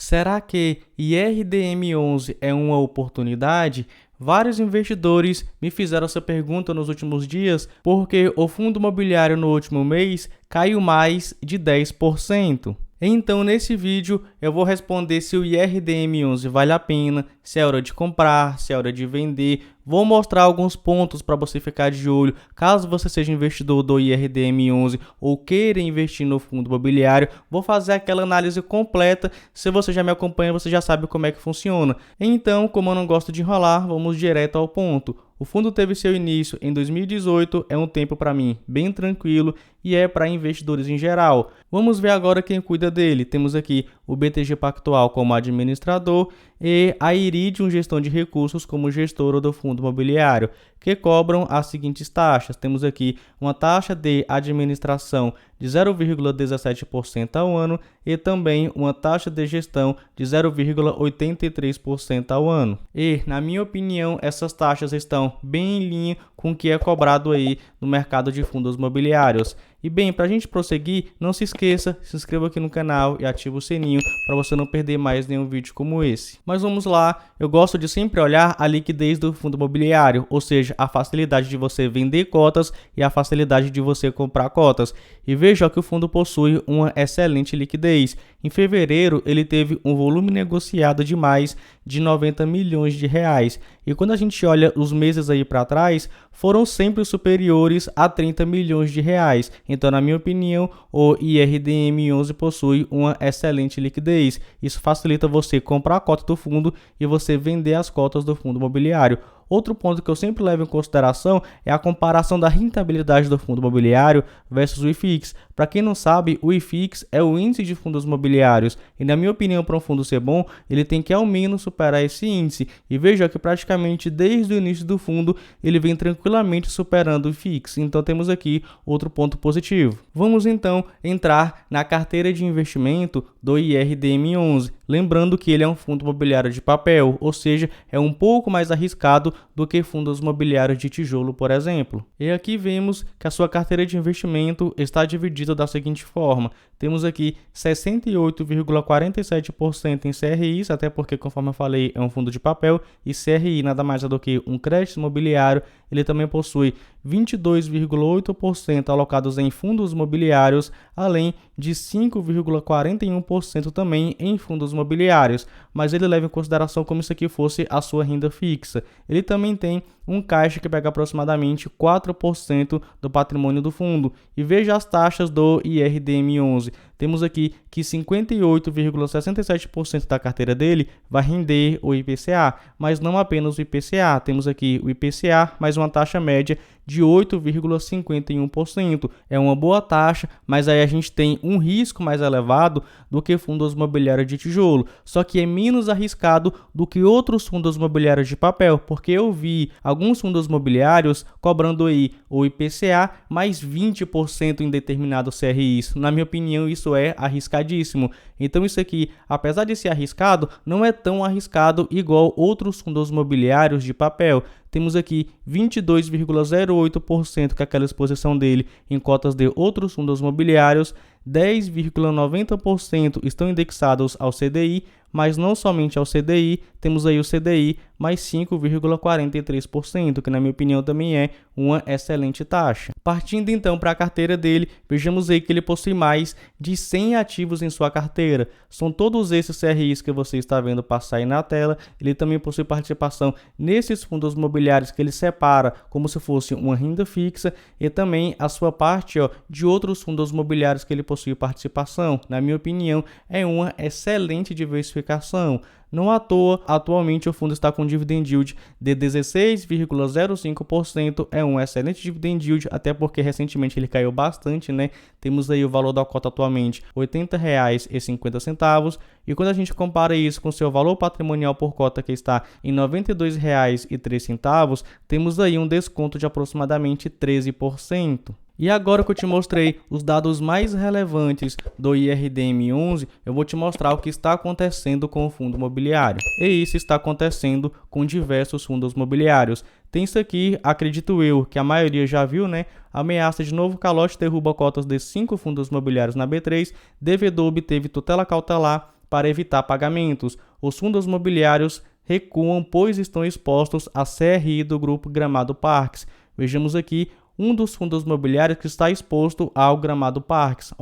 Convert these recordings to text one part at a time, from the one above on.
Será que IRDM11 é uma oportunidade? Vários investidores me fizeram essa pergunta nos últimos dias porque o fundo imobiliário no último mês caiu mais de 10%. Então, nesse vídeo, eu vou responder se o IRDM11 vale a pena, se é hora de comprar, se é hora de vender. Vou mostrar alguns pontos para você ficar de olho, caso você seja investidor do IRDM11 ou queira investir no fundo imobiliário. Vou fazer aquela análise completa. Se você já me acompanha, você já sabe como é que funciona. Então, como eu não gosto de enrolar, vamos direto ao ponto. O fundo teve seu início em 2018, é um tempo para mim bem tranquilo e é para investidores em geral. Vamos ver agora quem cuida dele. Temos aqui o BTG Pactual como administrador e a Iridium Gestão de Recursos como gestora do fundo imobiliário, que cobram as seguintes taxas. Temos aqui uma taxa de administração de 0,17% ao ano e também uma taxa de gestão de 0,83% ao ano. E, na minha opinião, essas taxas estão bem em linha com o que é cobrado aí no mercado de fundos imobiliários. E bem, para a gente prosseguir, não se esqueça, se inscreva aqui no canal e ative o sininho para você não perder mais nenhum vídeo como esse. Mas vamos lá, eu gosto de sempre olhar a liquidez do fundo imobiliário, ou seja, a facilidade de você vender cotas e a facilidade de você comprar cotas. E veja que o fundo possui uma excelente liquidez. Em fevereiro, ele teve um volume negociado de mais de 90 milhões de reais. E quando a gente olha os meses aí para trás, foram sempre superiores a 30 milhões de reais. Então, na minha opinião, o IRDM11 possui uma excelente liquidez. Isso facilita você comprar a cota do fundo e você vender as cotas do fundo imobiliário. Outro ponto que eu sempre levo em consideração é a comparação da rentabilidade do fundo imobiliário versus o IFIX. Para quem não sabe, o IFIX é o índice de fundos imobiliários e, na minha opinião, para um fundo ser bom, ele tem que ao menos superar esse índice. E veja que praticamente desde o início do fundo ele vem tranquilamente superando o IFIX. Então temos aqui outro ponto positivo. Vamos então entrar na carteira de investimento do IRDM11. Lembrando que ele é um fundo imobiliário de papel, ou seja, é um pouco mais arriscado do que fundos imobiliários de tijolo, por exemplo. E aqui vemos que a sua carteira de investimento está dividida da seguinte forma. Temos aqui 68,47% em CRIs, até porque, conforme eu falei, é um fundo de papel, e CRI nada mais é do que um crédito imobiliário. Ele também possui 22,8% alocados em fundos imobiliários, além de 5,41% também em fundos imobiliários, mas ele leva em consideração como se aqui fosse a sua renda fixa. Ele também tem um caixa que pega aproximadamente 4% do patrimônio do fundo. E veja as taxas do IRDM11. Temos aqui que 58,67% da carteira dele vai render o IPCA, mas não apenas o IPCA. Temos aqui o IPCA mais uma taxa média de 8,51%. É uma boa taxa, mas aí a gente tem um risco mais elevado do que fundos imobiliários de tijolo. Só que é menos arriscado do que outros fundos imobiliários de papel, porque eu vi alguns fundos imobiliários cobrando aí o IPCA mais 20% em determinado CRI. Na minha opinião, isso é arriscadíssimo. Então isso aqui, apesar de ser arriscado, não é tão arriscado igual outros fundos imobiliários de papel. Temos aqui 22,08% que é aquela exposição dele em cotas de outros fundos imobiliários, 10,90% estão indexados ao CDI, mas não somente ao CDI, temos aí o CDI mais 5,43%, que na minha opinião também é uma excelente taxa. Partindo então para a carteira dele, vejamos aí que ele possui mais de 100 ativos em sua carteira. São todos esses CRIs que você está vendo passar aí na tela. Ele também possui participação nesses fundos imobiliários que ele separa como se fosse uma renda fixa e também a sua parte de outros fundos imobiliários que ele possui participação. Na minha opinião, é uma excelente diversificação. Não à toa, atualmente o fundo está com dividend yield de 16,05%, é um excelente dividend yield, até porque recentemente ele caiu bastante, né? Temos aí o valor da cota atualmente R$ 80,50, e quando a gente compara isso com o seu valor patrimonial por cota que está em R$ 92,03, temos aí um desconto de aproximadamente 13%. E agora que eu te mostrei os dados mais relevantes do IRDM11, eu vou te mostrar o que está acontecendo com o fundo imobiliário. E isso está acontecendo com diversos fundos imobiliários. Tem isso aqui, acredito eu, que a maioria já viu, né? Ameaça de novo calote derruba cotas de 5 fundos imobiliários na B3, devedor obteve tutela cautelar, para evitar pagamentos. Os fundos imobiliários recuam, pois estão expostos à CRI do Grupo Gramado Parques. Vejamos aqui um dos fundos imobiliários que está exposto ao Gramado Parques,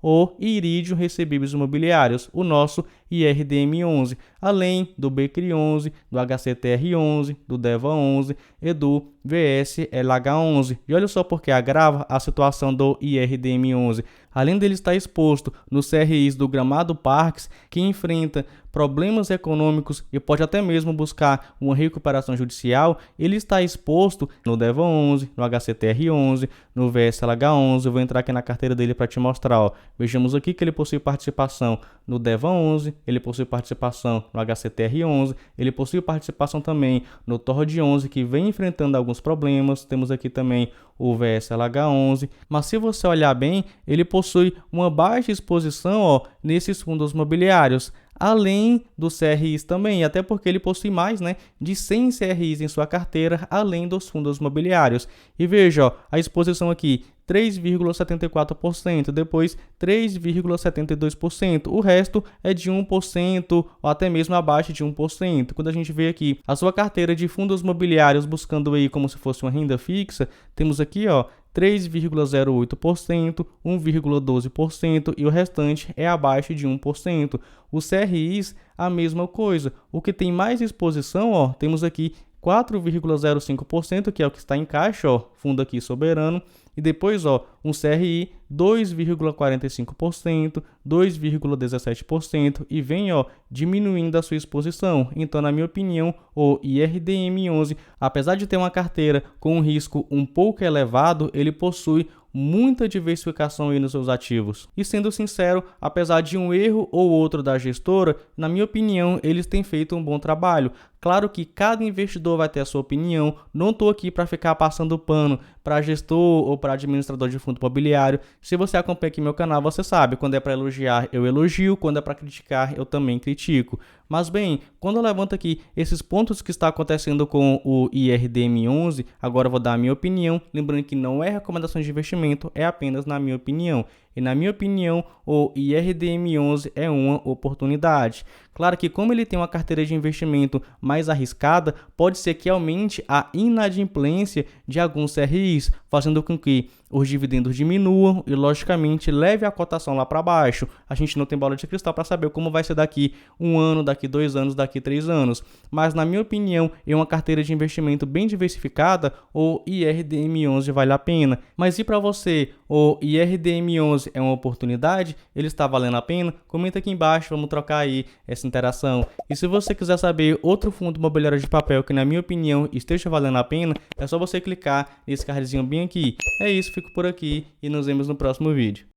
o Iridium Recebíveis Imobiliários, o nosso IRDM11, além do BCRI11, do HCTR11, do DEVA11 e do VSLH11. E olha só porque agrava a situação do IRDM11. Além dele estar exposto nos CRIs do Gramado Parques, que enfrenta problemas econômicos e pode até mesmo buscar uma recuperação judicial, ele está exposto no DEVA11, no HCTR11, no VSLH11. Eu vou entrar aqui na carteira dele para te mostrar. Ó. Vejamos aqui que ele possui participação no DEVA11, ele possui participação no HCTR11, ele possui participação também no TORD11, que vem enfrentando alguns problemas. Temos aqui também o VSLH11, mas se você olhar bem, ele possui uma baixa exposição nesses fundos imobiliários, além dos CRIs também, até porque ele possui mais de 100 CRIs em sua carteira, além dos fundos imobiliários. E veja, a exposição aqui, 3,74%, depois 3,72%, o resto é de 1% ou até mesmo abaixo de 1%. Quando a gente vê aqui a sua carteira de fundos imobiliários buscando aí como se fosse uma renda fixa, temos aqui 3,08%, 1,12% e o restante é abaixo de 1%. Os CRIs, a mesma coisa. O que tem mais exposição, temos aqui 4,05%, que é o que está em caixa, fundo aqui soberano, e depois, um CRI 2,45%, 2,17% e vem, diminuindo a sua exposição. Então, na minha opinião, o IRDM11, apesar de ter uma carteira com um risco um pouco elevado, ele possui muita diversificação aí nos seus ativos. E sendo sincero, apesar de um erro ou outro da gestora, na minha opinião, eles têm feito um bom trabalho. Claro que cada investidor vai ter a sua opinião, não estou aqui para ficar passando pano para gestor ou para administrador de fundo imobiliário. Se você acompanha aqui meu canal, você sabe, quando é para elogiar, eu elogio, quando é para criticar, eu também critico. Mas bem, quando eu levanto aqui esses pontos que está acontecendo com o IRDM11, agora eu vou dar a minha opinião, lembrando que não é recomendação de investimento, é apenas na minha opinião. E na minha opinião, o IRDM11 é uma oportunidade. Claro que como ele tem uma carteira de investimento mais arriscada, pode ser que aumente a inadimplência de alguns CRIs, fazendo com que os dividendos diminuam e, logicamente, leve a cotação lá para baixo. A gente não tem bola de cristal para saber como vai ser daqui 1 ano, daqui 2 anos, daqui 3 anos. Mas, na minha opinião, em uma carteira de investimento bem diversificada, o IRDM11 vale a pena. Mas e para você, o IRDM11 é uma oportunidade? Ele está valendo a pena? Comenta aqui embaixo, vamos trocar aí essa interação. E se você quiser saber outro fundo imobiliário de papel que, na minha opinião, esteja valendo a pena, é só você clicar nesse cardzinho bem aqui. É isso, fico por aqui e nos vemos no próximo vídeo.